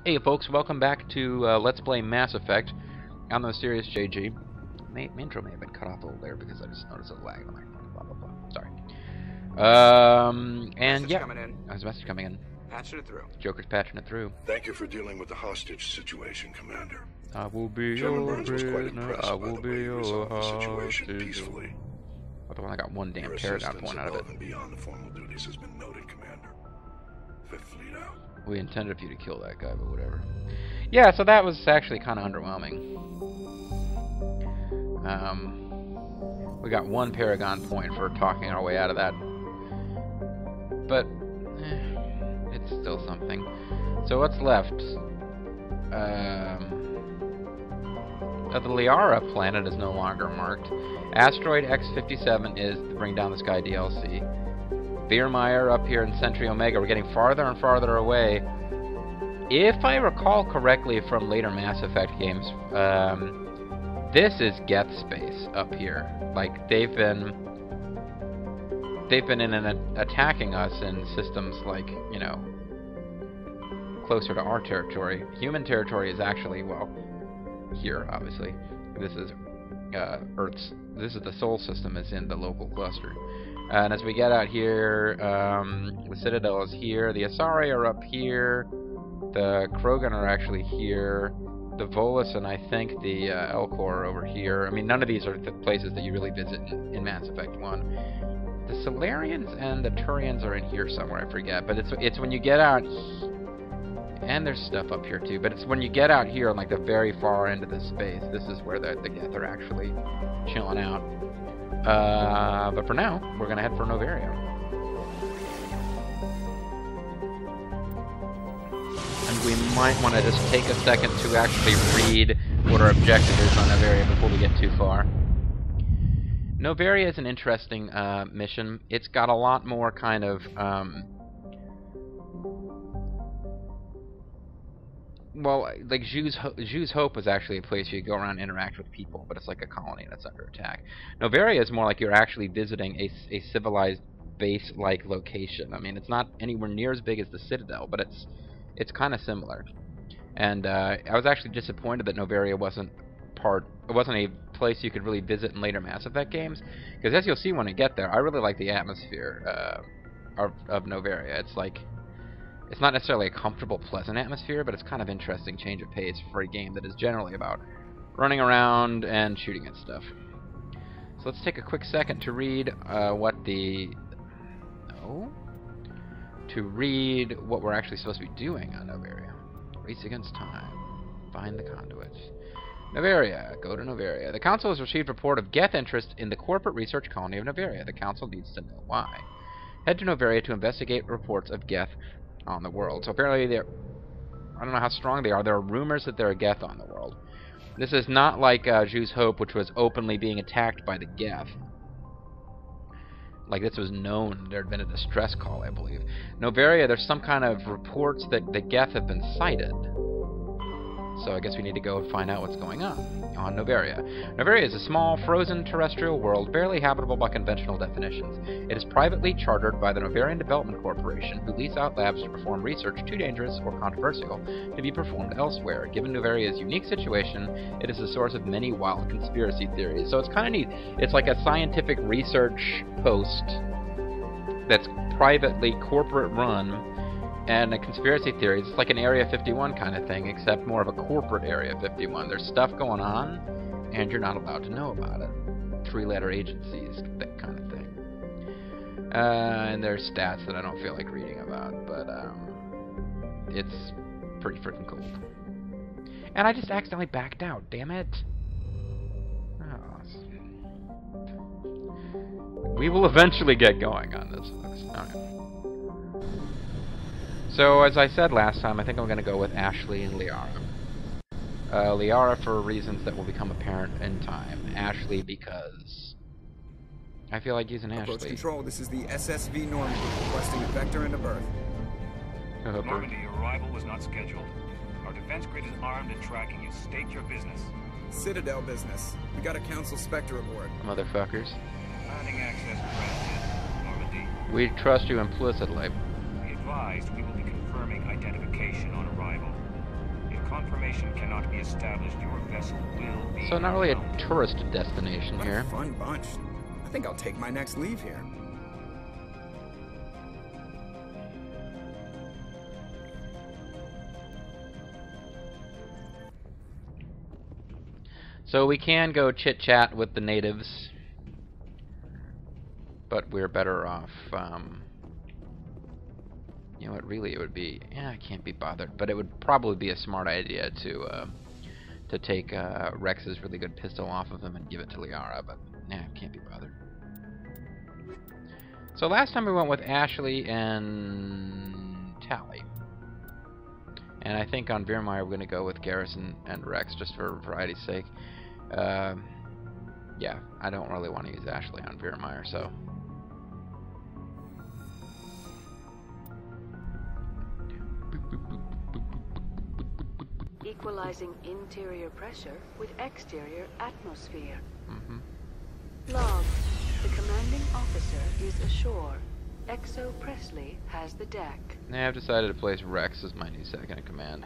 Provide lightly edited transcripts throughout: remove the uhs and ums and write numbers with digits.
Hey folks, welcome back to Let's Play Mass Effect. I'm the Mysterious JG. My intro may have been cut off a little there because I just noticed a lag on my phone. Blah blah blah. Sorry. And yeah, there's a message coming in. Patching it through. Joker's patching it through. Thank you for dealing with the hostage situation, Commander. I will be General your Burns was quite prisoner. impressed I by will the be way you your resolved the situation hostage. peacefully. But the one I got one damn Your paragon assistance point out of it. above and beyond the formal duties has been noted, Commander. Fifth Fleet out. We intended for you to kill that guy, but whatever. Yeah, so that was actually kind of underwhelming. We got one Paragon point for talking our way out of that. But, it's still something. So what's left? The Tali'Zorah planet is no longer marked. Asteroid X-57 is the Bring Down the Sky DLC. Veermeyer up here in Sentry Omega. We're getting farther and farther away. If I recall correctly from later Mass Effect games, this is Geth space up here. Like they've been in attacking us in systems like, you know, closer to our territory. Human territory is actually, well, here obviously. This is Earth's. This is the Sol system is in the local cluster. And as we get out here, the Citadel is here. The Asari are up here. The Krogan are actually here. The Volus and I think the Elcor are over here. I mean, none of these are the places that you really visit in Mass Effect 1. The Solarians and the Turians are in here somewhere, I forget. But it's when you get out... And there's stuff up here too. But it's when you get out here on like the very far end of the space. This is where the Geth are actually chilling out. But for now, we're going to head for Noveria. And we might want to just take a second to actually read what our objective is on Noveria before we get too far. Noveria is an interesting mission. It's got a lot more kind of... well, like Zhu's Hope was actually a place you go around and interact with people, but it's like a colony and it's under attack. Noveria is more like you're actually visiting a civilized base-like location. I mean, it's not anywhere near as big as the Citadel, but it's kind of similar. And I was actually disappointed that Noveria wasn't a place you could really visit in later Mass Effect games, because as you'll see when I get there, I really like the atmosphere of Noveria. It's like, it's not necessarily a comfortable, pleasant atmosphere, but it's kind of interesting change of pace for a game that is generally about running around and shooting at stuff. So let's take a quick second to read what we're actually supposed to be doing on Noveria. Race against time. Find the conduits. Noveria. Go to Noveria. The Council has received report of Geth interest in the corporate research colony of Noveria. The Council needs to know why. Head to Noveria to investigate reports of Geth on the world. So apparently I don't know how strong they are. There are rumors that there are Geth on the world. This is not like Zhu's Hope, which was openly being attacked by the Geth. Like, this was known. There had been a distress call, I believe. Noveria, there's some kind of reports that the Geth have been sighted. So I guess we need to go and find out what's going on Noveria. Noveria is a small, frozen terrestrial world, barely habitable by conventional definitions. It is privately chartered by the Noverian Development Corporation, who lease out labs to perform research too dangerous or controversial to be performed elsewhere. Given Noveria's unique situation, it is the source of many wild conspiracy theories. So it's kind of neat. It's like a scientific research post that's privately corporate run, and a conspiracy theories. It's like an Area 51 kind of thing, except more of a corporate Area 51. There's stuff going on, and you're not allowed to know about it. 3-letter agencies, that kind of thing. And there's stats that I don't feel like reading about, but it's pretty freaking cool. And I just accidentally backed out, damn it. Oh. We will eventually get going on this, folks. Alright. So, as I said last time, I think I'm going to go with Ashley and Liara. Liara for reasons that will become apparent in time. Ashley because I feel like using Ashley. Approach control, this is the SSV Normandy, requesting a vector into berth. Normandy, your arrival was not scheduled. Our defense grid is armed and tracking you. State your business. Citadel business. We got a Council Spectre aboard. Motherfuckers. Landing access granted. Normandy. We trust you implicitly. Be advised, we will be confirming identification on arrival. destination cannot be established, your vessel will be... So not really a impounded. tourist destination What here. a fun bunch. I think I'll take my next leave here. So we can go chit-chat with the natives, but we're better off, you know what, really it would be, yeah, I can't be bothered, but it would probably be a smart idea to take Rex's really good pistol off of him and give it to Liara, but yeah, I can't be bothered. So last time we went with Ashley and Tali. And I think on Veermeyer we're going to go with Garrison and Rex, just for variety's sake. Yeah, I don't really want to use Ashley on Veermeyer, so... Equalizing interior pressure with exterior atmosphere. Mm-hmm. Log. The commanding officer is ashore. Exo Presley has the deck. Now I've decided to place Rex as my new second in command.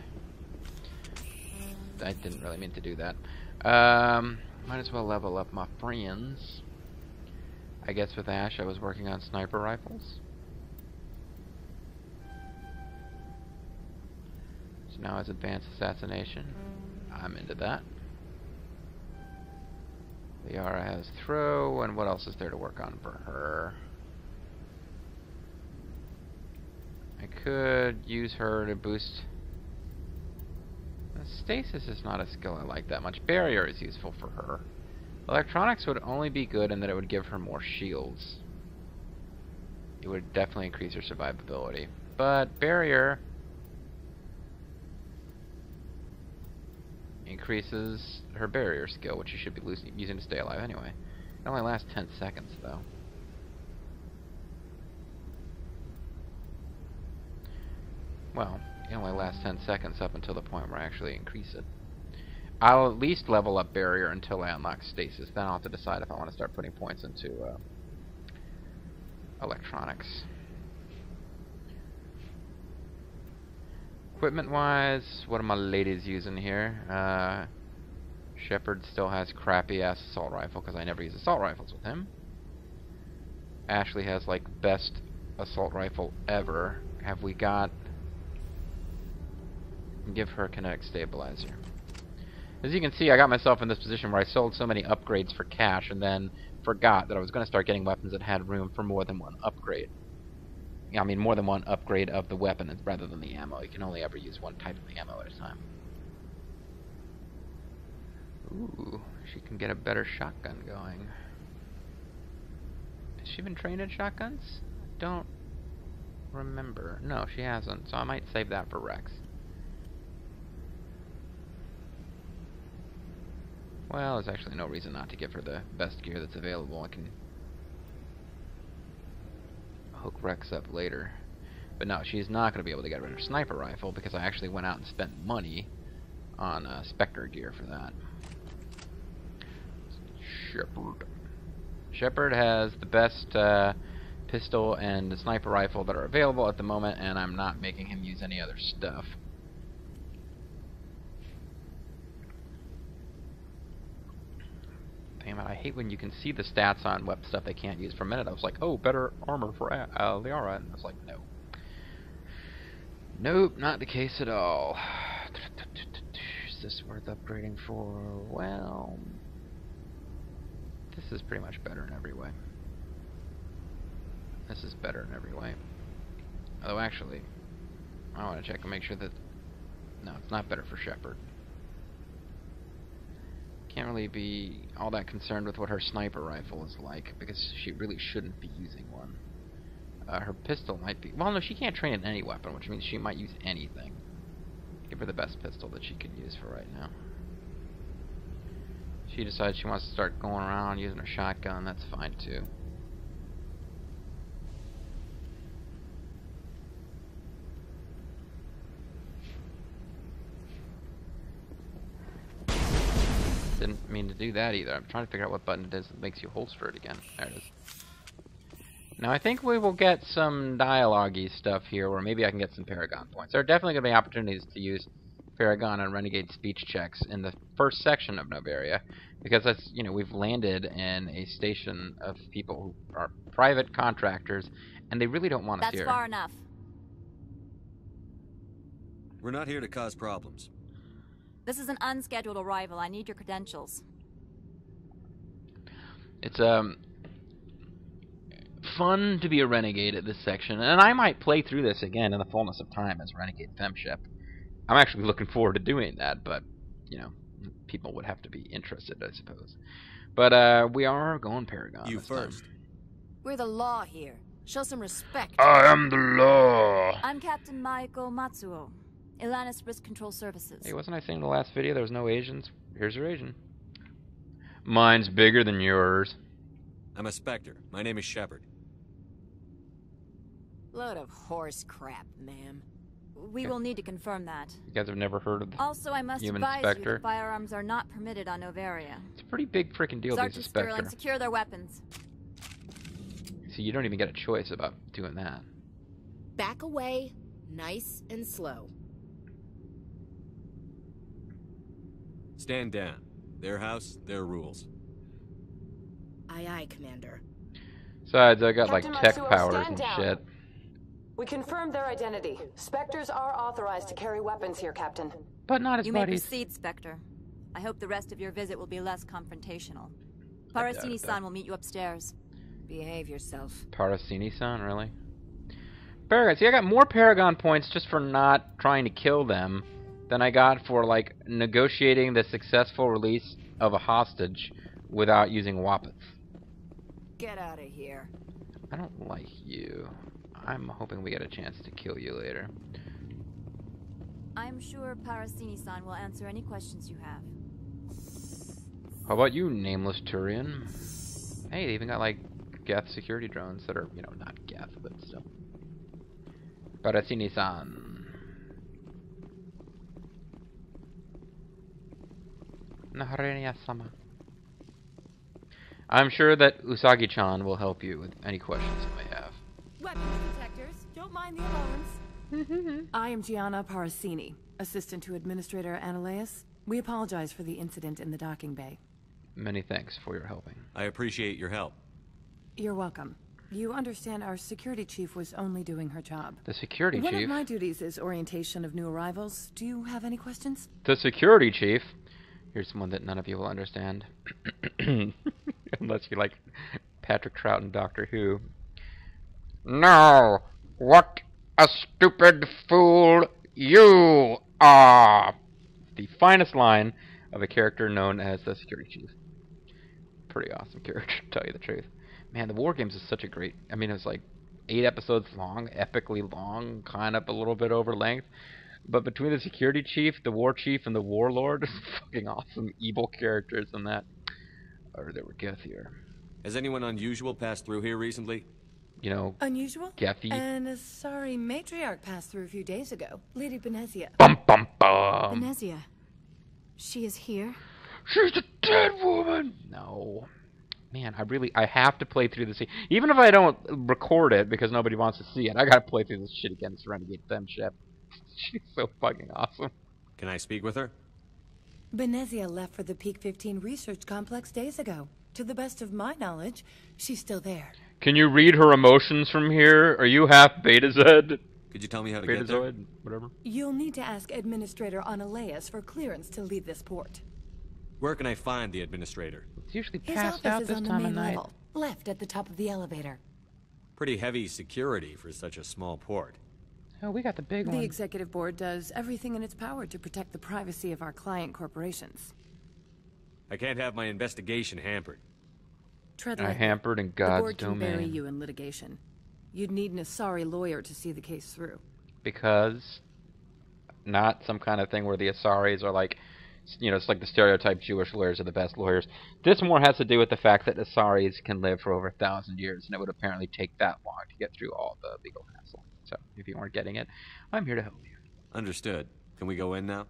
I didn't really mean to do that. Might as well level up my friends. I guess with Ash I was working on sniper rifles. So now it's advanced assassination. I'm into that. Liara has throw, and what else is there to work on for her? I could use her to boost... Stasis is not a skill I like that much. Barrier is useful for her. Electronics would only be good in that it would give her more shields. It would definitely increase her survivability. But Barrier increases her barrier skill, which you should be using to stay alive anyway. It only lasts 10 seconds, though. Well, it only lasts 10 seconds up until the point where I actually increase it. I'll at least level up barrier until I unlock stasis. Then I'll have to decide if I want to start putting points into electronics. Equipment-wise, what are my ladies using here? Shepard still has crappy-ass assault rifle, because I never use assault rifles with him. Ashley has, like, best assault rifle ever. Have we got... Give her a kinetic stabilizer. As you can see, I got myself in this position where I sold so many upgrades for cash and then forgot that I was going to start getting weapons that had room for more than one upgrade. I mean, more than one upgrade of the weapon rather than the ammo. You can only ever use one type of the ammo at a time. Ooh, she can get a better shotgun going. Has she been trained in shotguns? Don't remember. No, she hasn't, so I might save that for Rex. Well, there's actually no reason not to give her the best gear that's available. I can hook Rex up later. But no, she's not going to be able to get rid of her sniper rifle because I actually went out and spent money on Spectre gear for that. Shepard. Shepard has the best pistol and sniper rifle that are available at the moment, and I'm not making him use any other stuff. Damn it, I hate when you can see the stats on what stuff they can't use. For a minute I was like, oh, better armor for Liara, and I was like, no. Nope, not the case at all. Is this worth upgrading for? Well, this is pretty much better in every way. This is better in every way. Although actually, I want to check and make sure that... No, it's not better for Shepard. Can't really be all that concerned with what her sniper rifle is like, because she really shouldn't be using one. Her pistol might be... Well, no, she can't train in any weapon, which means she might use anything. Give her the best pistol that she can use for right now. She decides she wants to start going around using her shotgun, that's fine too. Didn't mean to do that either. I'm trying to figure out what button it is that makes you holster it again. There it is. Now I think we will get some dialogue-y stuff here where maybe I can get some Paragon points. There are definitely going to be opportunities to use Paragon and Renegade speech checks in the first section of Noveria, because that's, you know, we've landed in a station of people who are private contractors, and they really don't want us here. That's far enough. We're not here to cause problems. This is an unscheduled arrival. I need your credentials. It's fun to be a renegade at this section, and I might play through this again in the fullness of time as Renegade Femship. I'm actually looking forward to doing that, but, you know, people would have to be interested, I suppose. But we are going Paragon. You first. We're the law here. Show some respect. I am the law. I'm Captain Maiko Matsuo, Ilanis Risk Control Services. Hey, wasn't I saying in the last video there was no Asians? Here's your Asian. Mine's bigger than yours. I'm a Spectre. My name is Shepard. Load of horse crap, ma'am. We will need to confirm that. You guys have never heard of the Also, I must human advise Spectre? you that firearms are not permitted on Noveria. It's a pretty big freaking deal, Sergeant these Sterling, Spectre. secure their weapons. See, you don't even get a choice about doing that. Back away, nice and slow. Stand down. Their house, their rules. Aye, aye, Commander. Besides, I got like Captain tech Matsuo, powers stand and down. shit. We confirmed their identity. Spectres are authorized to carry weapons here, Captain. But not as You may buddies. proceed, Spectre. I hope the rest of your visit will be less confrontational. I doubt it, Parasini-san will meet you upstairs. Behave yourself. Parasini-san, really? Paragon. See, I got more Paragon points just for not trying to kill them than I got for, like, negotiating the successful release of a hostage without using wappets. Get out of here. I don't like you. I'm hoping we get a chance to kill you later. I'm sure Parasini-san will answer any questions you have. How about you, nameless Turian? Hey, they even got, like, Geth security drones that are, you know, not Geth, but still. Parasini-san. Naharenia-sama. I'm sure that Usagi-chan will help you with any questions you may have. Weapons detectors, don't mind the alarms. I am Gianna Parasini, assistant to Administrator Analeus. We apologize for the incident in the docking bay. Many thanks for your helping. I appreciate your help. You're welcome. You understand our security chief was only doing her job. The security One chief? of my duties is orientation of new arrivals. Do you have any questions? The security chief? Here's one that none of you will understand. Unless you like Patrick Trout and Doctor Who. No! What a stupid fool you are! The finest line of a character known as the security chief. Pretty awesome character, to tell you the truth. Man, the War Games is such a great... I mean, it's like 8 episodes long, epically long, kind of a little bit over length. But between the security chief, the war chief, and the warlord, fucking awesome evil characters in that. Or they were Gethier. Has anyone unusual passed through here recently? You know, Unusual? Gethy. And a sorry matriarch passed through a few days ago. Lady Benezia. Bum bum bum! Benezia. She is here? She's a dead woman! No. Man, I have to play through this. Even if I don't record it because nobody wants to see it, I gotta play through this shit again. It's Renegade Femship. She's so fucking awesome. Can I speak with her? Benezia left for the Peak 15 research complex days ago. To the best of my knowledge, she's still there. Can you read her emotions from here? Are you half Betazed? Could you tell me how to get there? Betazoid? Whatever. You'll need to ask Administrator Analeus for clearance to leave this port. Where can I find the administrator? It's usually His passed office out is this on the time of main night. level, left at the top of the elevator. Pretty heavy security for such a small port. Oh, we got the big The one. executive board does everything in its power to protect the privacy of our client corporations. I can't have my investigation hampered. Tread I lightly. hampered in The God's board can bury domain. you in litigation. You'd need an Asari lawyer to see the case through. Because not some kind of thing where the Asaris are like, you know, it's like the stereotype Jewish lawyers are the best lawyers. This more has to do with the fact that Asaris can live for over 1,000 years, and it would apparently take that long to get through all the legal hassle. So, if you weren't getting it, I'm here to help you. Understood. Can we go in now?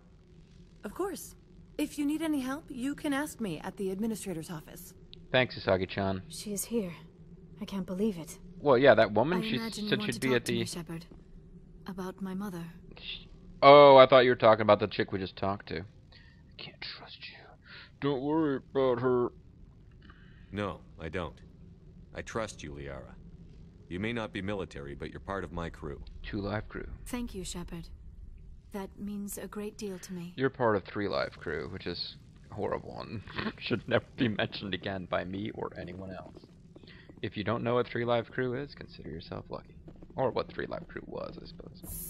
Of course. If you need any help, you can ask me at the administrator's office. Thanks, Usagi-chan. She is here. I can't believe it. Well, yeah, that woman, I she imagine you said want she'd to be talk at to me, the... Shepard. About my mother. Oh, I thought you were talking about the chick we just talked to. I can't trust you. Don't worry about her. No, I don't. I trust you, Liara. You may not be military, but you're part of my crew. 2 live crew. Thank you, Shepard. That means a great deal to me. You're part of 3 live crew, which is horrible and should never be mentioned again by me or anyone else. If you don't know what 3 live crew is, consider yourself lucky. Or what 3 live crew was, I suppose.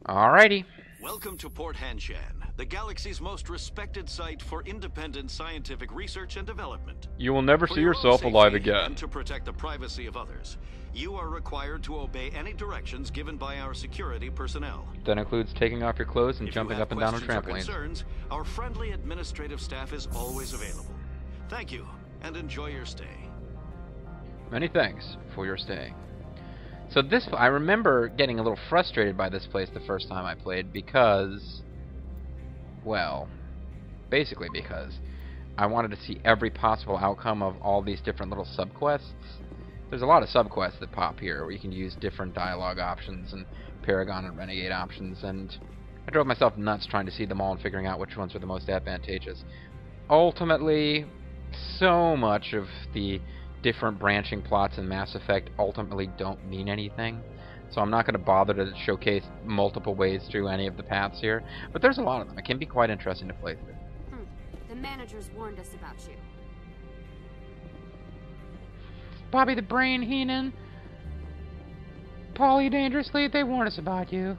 Alrighty. Welcome to Port Hanshan, the galaxy's most respected site for independent scientific research and development. You will never For see your yourself own alive safety again. and to protect the privacy of others, you are required to obey any directions given by our security personnel. That includes taking off your clothes and If jumping you up have and down on questions or trampolines. concerns, our friendly administrative staff is always available. Thank you, and enjoy your stay. Many thanks for your stay. So this, I remember getting a little frustrated by this place the first time I played because, well, basically because I wanted to see every possible outcome of all these different little subquests. There's a lot of subquests that pop here where you can use different dialogue options and Paragon and Renegade options, and I drove myself nuts trying to see them all and figuring out which ones were the most advantageous. Ultimately, so much of the different branching plots in Mass Effect ultimately don't mean anything, so I'm not going to bother to showcase multiple ways through any of the paths here, but there's a lot of them. It can be quite interesting to play through. The managers warned us about you. Bobby the Brain Heenan, Polly Dangerously, they warned us about you.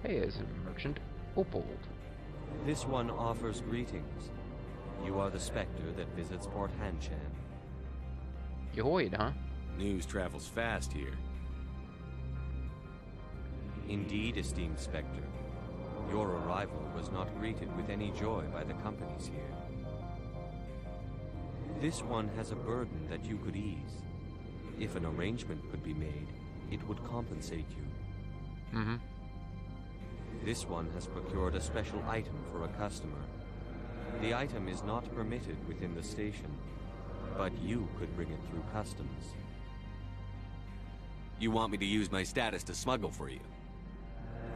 Hey, is a merchant Opold. This one offers greetings. You are the Spectre that visits Port Hanshan. Yoid, huh? News travels fast here. Indeed, esteemed Spectre. Your arrival was not greeted with any joy by the companies here. This one has a burden that you could ease. If an arrangement could be made, it would compensate you. Mm-hmm. This one has procured a special item for a customer. The item is not permitted within the station, but you could bring it through customs. You want me to use my status to smuggle for you?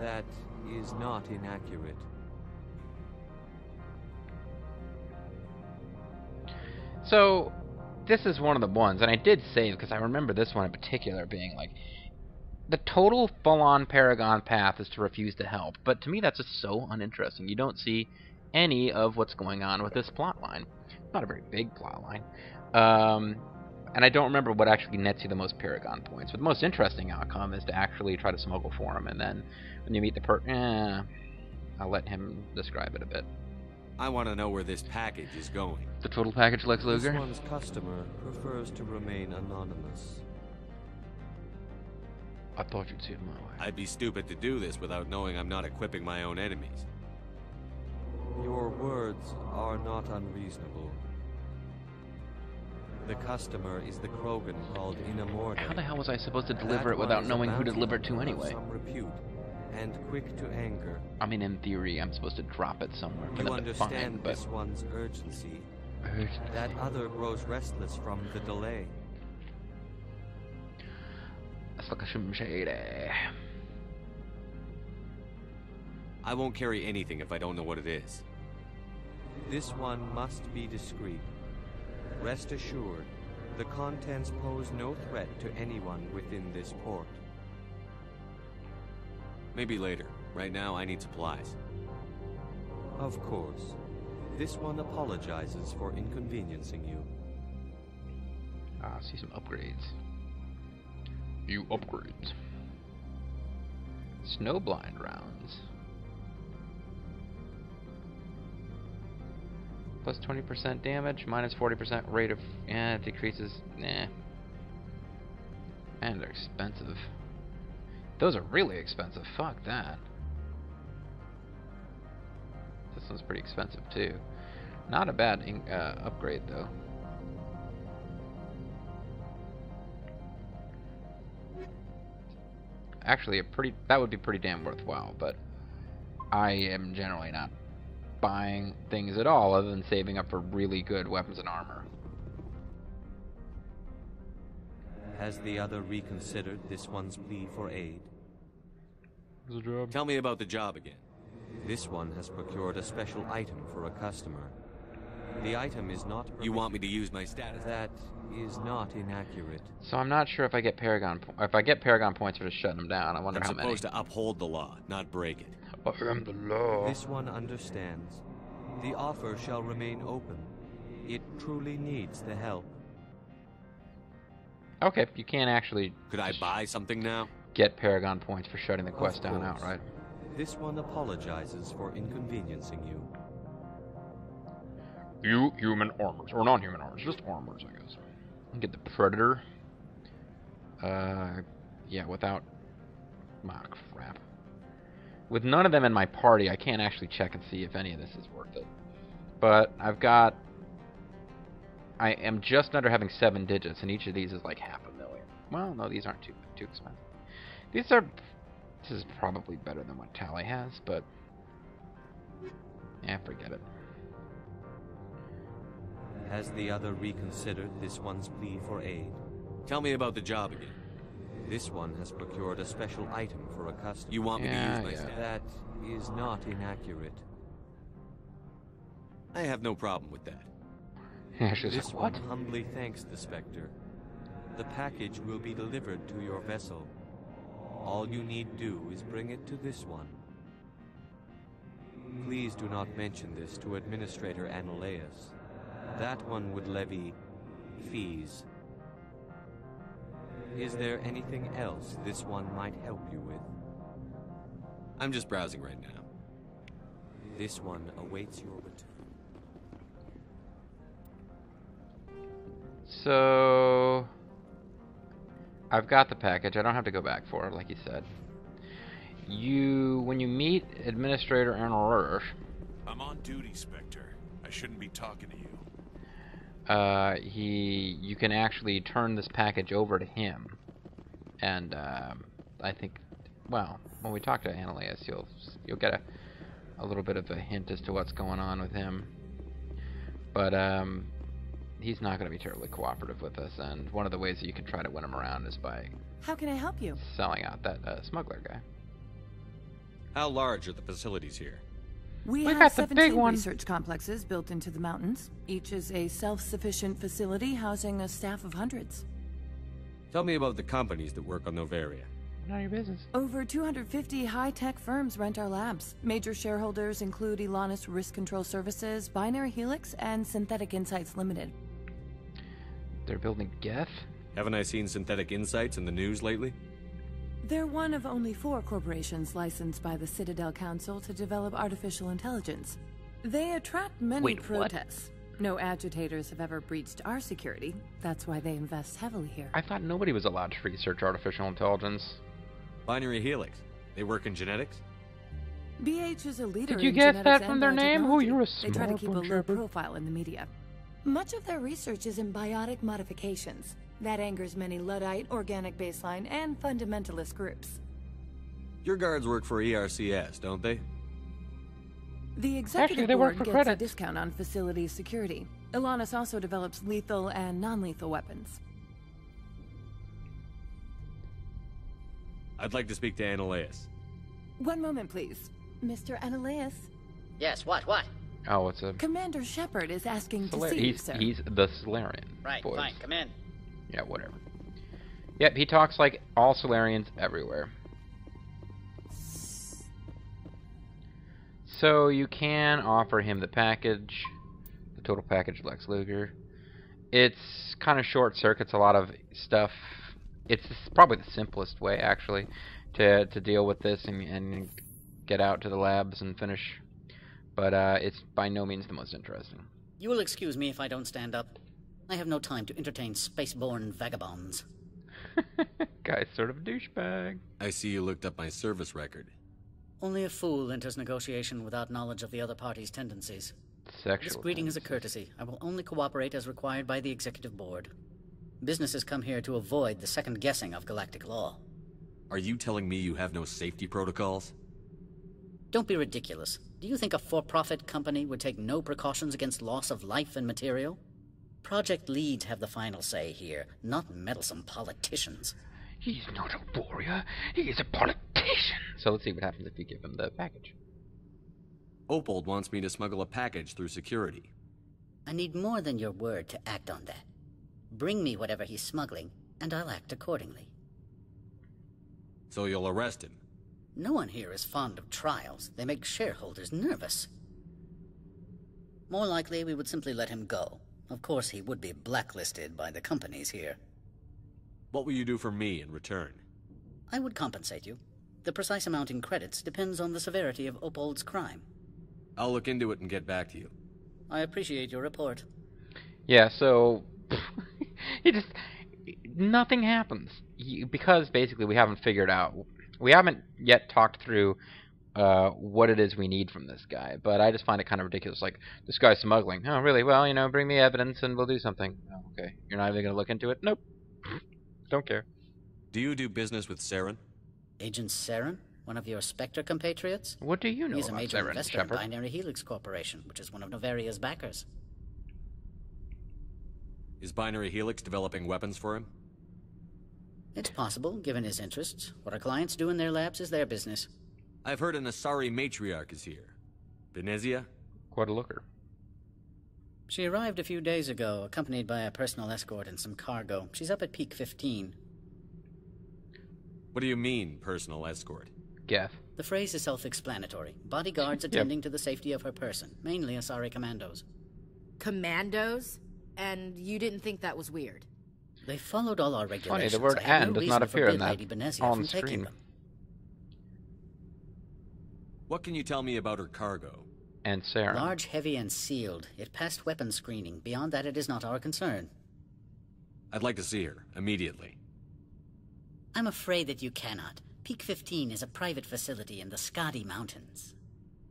That is not inaccurate. So, this is one of the ones, and I did save because I remember this one in particular being like, the total full-on Paragon path is to refuse to help, but to me that's just so uninteresting. You don't see any of what's going on with this plot line. It's not a very big plot line. And I don't remember what actually nets you the most Paragon points. But the most interesting outcome is to actually try to smuggle for him, and then when you meet the I'll let him describe it a bit. I want to know where this package is going. The total package, Lex Luger? This one's customer prefers to remain anonymous. I thought you'd see it my way. I'd be stupid to do this without knowing I'm not equipping my own enemies. Your words are not unreasonable. The customer is the Krogan called Inamorda. How the hell was I supposed to deliver it without knowing who to deliver it to anyway? Some repute and quick to anger. I mean, in theory, I'm supposed to drop it somewhere for You them to find, understand but this one's urgency. That other grows restless from the delay. That's like a shady. I won't carry anything if I don't know what it is. This one must be discreet. Rest assured, the contents pose no threat to anyone within this port. Maybe later. Right now, I need supplies. Of course. This one apologizes for inconveniencing you. Ah, see some upgrades. You upgrades. Snowblind rounds. Plus 20% damage, minus 40% rate of... it decreases... Nah. Man, they're expensive. Those are really expensive. Fuck that. This one's pretty expensive, too. Not a bad upgrade, though. Actually, that would be pretty damn worthwhile, but I am generally not buying things at all other than saving up for really good weapons and armor. Has the other reconsidered this one's plea for aid? What's the job? Tell me about the job again. This one has procured a special item for a customer. The item is not... You want me to use my status? That is not inaccurate. So I'm not sure if I get Paragon... If I get Paragon points for just shutting them down. I wonder I'm how many. supposed to uphold the law, not break it. I am the law. This one understands. The offer shall remain open. It truly needs the help. Okay, you can't actually... Could I buy something now? Get Paragon points for shutting the quest down outright. This one apologizes for inconveniencing you. You human armors, or non-human armors, just armors, I guess. Get the Predator. Yeah, without... Ah, crap. With none of them in my party, I can't actually check and see if any of this is worth it. But I've got... I am just under having 7 digits, and each of these is like $500,000. Well, no, these aren't too expensive. These are... This is probably better than what Tali has, but... Yeah, forget it. Has the other reconsidered this one's plea for aid? Tell me about the job again. This one has procured a special item for a customer. You want me to use my status? That is not inaccurate. I have no problem with that. Yeah, she's this like, what? one humbly thanks the Spectre. The package will be delivered to your vessel. All you need do is bring it to this one. Please do not mention this to Administrator Analaeus. That one would levy fees. Is there anything else this one might help you with? I'm just browsing right now. This one awaits your return. So... I've got the package. I don't have to go back for it, like you said. When you meet Administrator Analaeus... I'm on duty, Spectre. I shouldn't be talking to you. You can actually turn this package over to him, and I think, well, when we talk to Analaeus, you'll get a little bit of a hint as to what's going on with him. But he's not going to be terribly cooperative with us, and one of the ways that you can try to win him around is by how can I help you? Selling out that smuggler guy. How large are the facilities here? We have 17 research complexes built into the mountains. Each is a self-sufficient facility housing a staff of hundreds. Tell me about the companies that work on Noveria. None of your business. Over 250 high-tech firms rent our labs. Major shareholders include Elanus Risk Control Services, Binary Helix, and Synthetic Insights Limited. They're building Geth? Haven't I seen Synthetic Insights in the news lately? They're one of only 4 corporations licensed by the Citadel Council to develop artificial intelligence. They attract many protests. No agitators have ever breached our security. That's why they invest heavily here. I thought nobody was allowed to research artificial intelligence. Binary Helix. They work in genetics? BH is a leader in genetics. Did you guess that from their name? Oh, you're a They try to smart keep a one, low Shepard. profile in the media. Much of their research is in biotic modifications. That angers many Luddite, organic baseline, and fundamentalist groups. Your guards work for ERCS, don't they? The executive they work board for gets a credit. discount on facility security. Elanus also develops lethal and non-lethal weapons. I'd like to speak to Analaeus. One moment, please. Mr. Analaeus? Yes, what? Oh, it's a... Commander Shepard is asking to see you, sir. He's the Solarian. Right, boys. fine, come in. Yeah, whatever. Yep, he talks like all Solarians everywhere. So you can offer him the package, the total package Lex Luger. It's kind of short circuits a lot of stuff. It's probably the simplest way, actually, to deal with this and get out to the labs and finish. But it's by no means the most interesting. You will excuse me if I don't stand up. I have no time to entertain spaceborne vagabonds. Guy's sort of a douchebag. I see you looked up my service record. Only a fool enters negotiation without knowledge of the other party's tendencies. Sexual This greeting is a tendencies. courtesy. I will only cooperate as required by the executive board. Businesses come here to avoid the second guessing of galactic law. Are you telling me you have no safety protocols? Don't be ridiculous. Do you think a for-profit company would take no precautions against loss of life and material? Project leads have the final say here, not meddlesome politicians. He's not a warrior. He is a politician. So let's see what happens if you give him the package. Opold wants me to smuggle a package through security. I need more than your word to act on that. Bring me whatever he's smuggling, and I'll act accordingly. So you'll arrest him? No one here is fond of trials. They make shareholders nervous. More likely, we would simply let him go. Of course, he would be blacklisted by the companies here. What will you do for me in return? I would compensate you. The precise amount in credits depends on the severity of Opold's crime. I'll look into it and get back to you. I appreciate your report. Yeah, so nothing happens because basically we haven't figured out. We haven't yet talked through what it is we need from this guy. But I just find it kind of ridiculous. Like, this guy's smuggling. Oh, really? Well, you know, bring me evidence and we'll do something. Oh, okay. You're not even going to look into it? Nope. Don't care. Do you do business with Saren? Agent Saren? One of your Spectre compatriots? What do you know He's a about major Saren, investor Shepard? in Binary Helix Corporation, which is one of Noveria's backers. Is Binary Helix developing weapons for him? It's possible, given his interests. What our clients do in their labs is their business. I've heard an Asari matriarch is here. Venezia? Quite a looker. She arrived a few days ago, accompanied by a personal escort and some cargo. She's up at Peak 15. What do you mean, personal escort? Geth. The phrase is self-explanatory. Bodyguards attending to the safety of her person, mainly Asari commandos. Commandos? And you didn't think that was weird? They followed all our regulations. Funny, the word "and" does not appear in that on the screen. What can you tell me about her cargo? And Saren. Large, heavy, and sealed. It passed weapons screening. Beyond that, it is not our concern. I'd like to see her, immediately. I'm afraid that you cannot. Peak 15 is a private facility in the Skadi Mountains.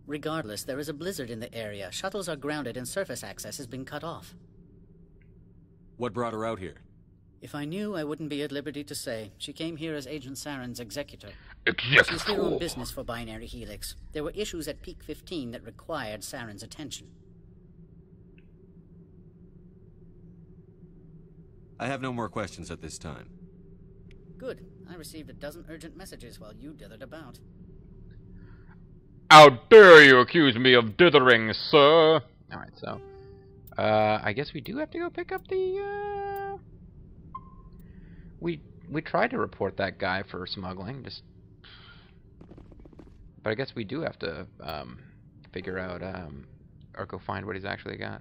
Regardless, there is a blizzard in the area. Shuttles are grounded and surface access has been cut off. What brought her out here? If I knew, I wouldn't be at liberty to say. She came here as Agent Saren's executor. She's here on business for Binary Helix. There were issues at Peak 15 that required Saren's attention. I have no more questions at this time. Good. I received a dozen urgent messages while you dithered about. How dare you accuse me of dithering, sir? Alright, so I guess we do have to go pick up the we tried to report that guy for smuggling, but I guess we do have to figure out or go find what he's actually got.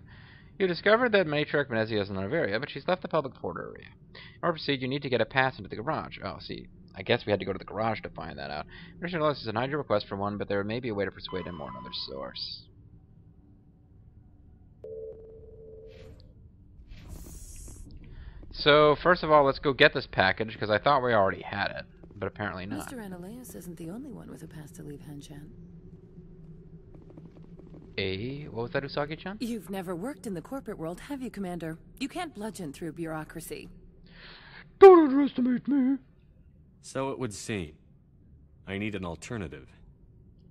You discovered that Matriarch Venezia is in Noveria, but she's left the public port area. In order to proceed, you need to get a pass into the garage. Oh, see, I guess we had to go to the garage to find that out. Mr. Lewis has denied your request for one, but there may be a way to persuade him or another source. So, first of all, let's go get this package, because I thought we already had it, but apparently not. Mr. Ananias isn't the only one with a pass to leave Hanshan. What was that, Usagi-chan? You've never worked in the corporate world, have you, Commander? You can't bludgeon through bureaucracy. Don't underestimate me. So it would seem. I need an alternative.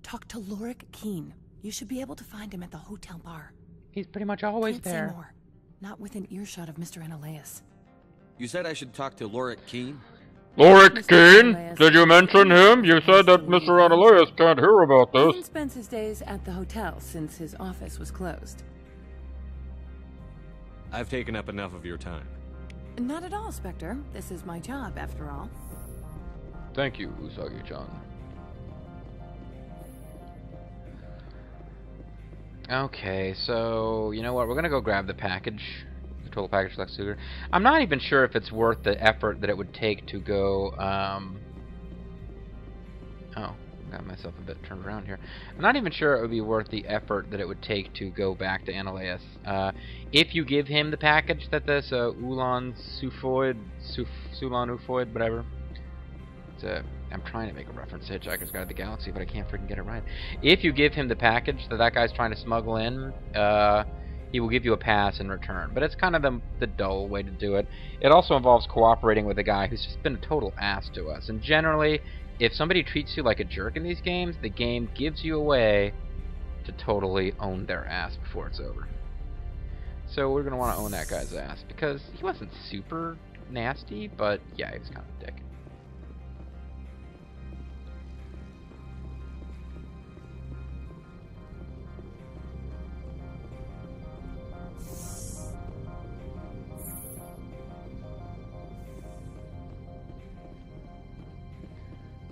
Talk to Lorik Keen. You should be able to find him at the hotel bar. He's pretty much always Can't there. Say more. Not within earshot of Mr. Ananias. You said I should talk to Lorik Keen? Lorik Keen? Did you mention him? You said that Mr. Ananias can't hear about this. Keen spends his days at the hotel since his office was closed. I've taken up enough of your time. Not at all, Spectre. This is my job, after all. Thank you, Usagi-chan. Okay, so, you know what? We're gonna go grab the package. The total package select suitor. I'm not even sure if it's worth the effort that it would take to go, oh, got myself a bit turned around here. I'm not even sure it would be worth the effort that it would take to go back to Ananias. If you give him the package that this Ulan Ufoid, whatever. I'm trying to make a reference to Hitchhiker's Guide to the Galaxy, but I can't freaking get it right. If you give him the package that guy's trying to smuggle in, he will give you a pass in return. But it's kind of the dull way to do it. It also involves cooperating with a guy who's just been a total ass to us. And generally, if somebody treats you like a jerk in these games, the game gives you a way to totally own their ass before it's over. So we're going to want to own that guy's ass, because he wasn't super nasty, but yeah, he was kind of a dick.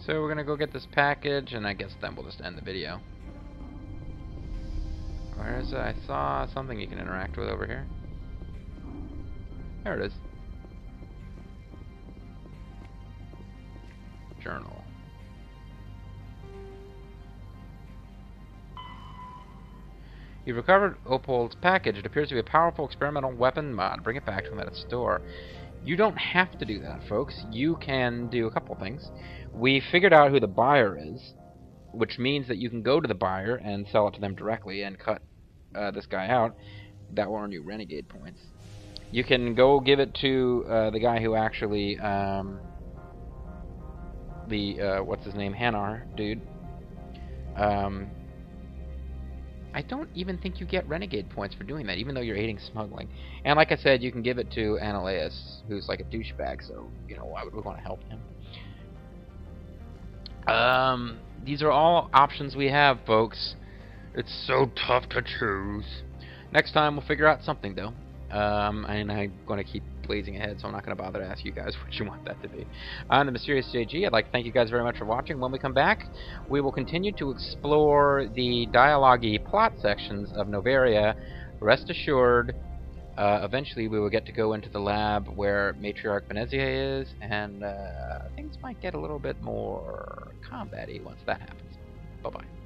So we're gonna go get this package, and I guess then we'll just end the video. Where's I saw something you can interact with over here. There it is. Journal. You've recovered Opal's package. It appears to be a powerful experimental weapon mod. Bring it back to him at its store. You don't have to do that, folks. You can do a couple things. We figured out who the buyer is, which means that you can go to the buyer and sell it to them directly and cut this guy out. That will earn you renegade points. You can go give it to the guy who actually, what's his name, Hanar dude. I don't even think you get renegade points for doing that, even though you're aiding smuggling. And like I said, you can give it to Ananias, who's like a douchebag, so, you know, why would we want to help him? These are all options we have, folks. It's so tough to choose. Next time, we'll figure out something, though. And I'm going to keep blazing ahead, so I'm not going to bother to ask you guys what you want that to be. I'm the Mysterious JG. I'd like to thank you guys very much for watching. When we come back, we will continue to explore the dialogue-y plot sections of Noveria. Rest assured, eventually we will get to go into the lab where Matriarch Benezia is, and things might get a little bit more combat-y once that happens. Bye-bye.